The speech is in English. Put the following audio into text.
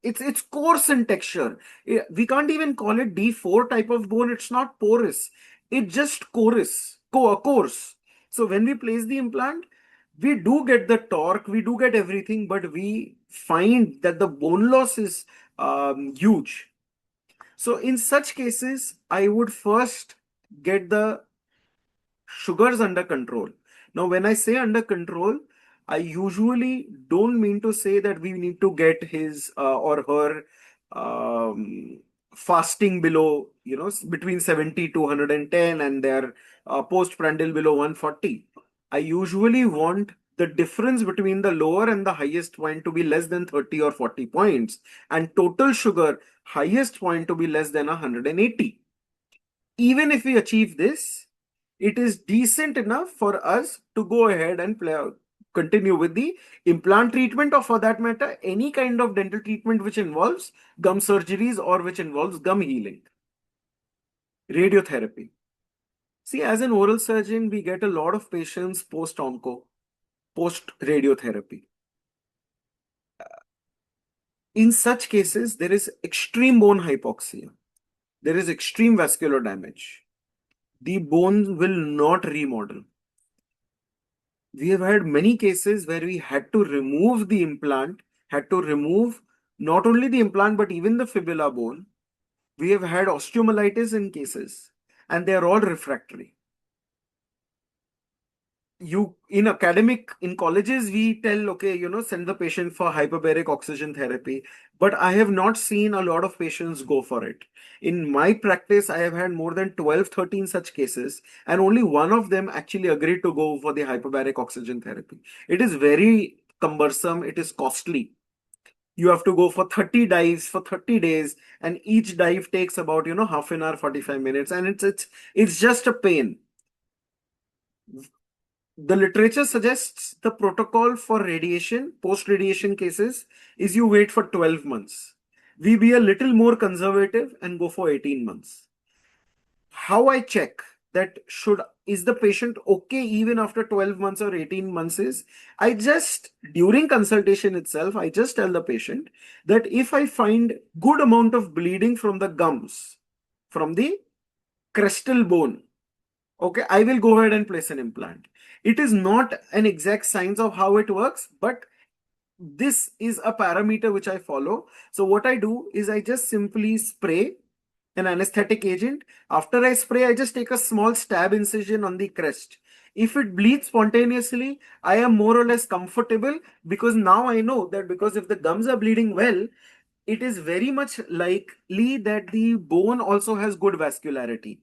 it's coarse in texture. We can't even call it D4 type of bone. It's not porous. It's just coarse. So when we place the implant, we do get the torque, we do get everything, but we find that the bone loss is huge. So in such cases, I would first get the sugars under control. Now, when I say under control, I usually don't mean to say that we need to get his or her fasting below, between 70 to 110 and their postprandial below 140. I usually want the difference between the lower and the highest point to be less than 30 or 40 points, and total sugar highest point to be less than 180. Even if we achieve this, it is decent enough for us to go ahead and continue with the implant treatment, or for that matter, any kind of dental treatment which involves gum surgeries or which involves gum healing. Radiotherapy. See, as an oral surgeon, we get a lot of patients post-onco, post-radiotherapy. In such cases, there is extreme bone hypoxia. There is extreme vascular damage. The bone will not remodel. We have had many cases where we had to remove the implant, had to remove not only the implant but even the fibula bone. We have had osteomyelitis in cases, and they are all refractory. In colleges, we tell, okay, send the patient for hyperbaric oxygen therapy, but I have not seen a lot of patients go for it. In my practice, I have had more than 12, 13 such cases, and only one of them actually agreed to go for the hyperbaric oxygen therapy. It is very cumbersome, it is costly. You have to go for 30 dives for 30 days, and each dive takes about, half an hour, 45 minutes, and it's just a pain. The literature suggests the protocol for radiation, post-radiation cases, is you wait for 12 months. We be a little more conservative and go for 18 months. How I check that is the patient okay even after 12 months or 18 months is, during consultation itself, I just tell the patient that if I find good amount of bleeding from the gums, from the crestal bone, okay, I will go ahead and place an implant. It is not an exact science of how it works, but this is a parameter which I follow. So what I do is I just simply spray an anesthetic agent. After I spray, I just take a small stab incision on the crest. If it bleeds spontaneously, I am more or less comfortable, because now I know that because if the gums are bleeding well, it is very much likely that the bone also has good vascularity.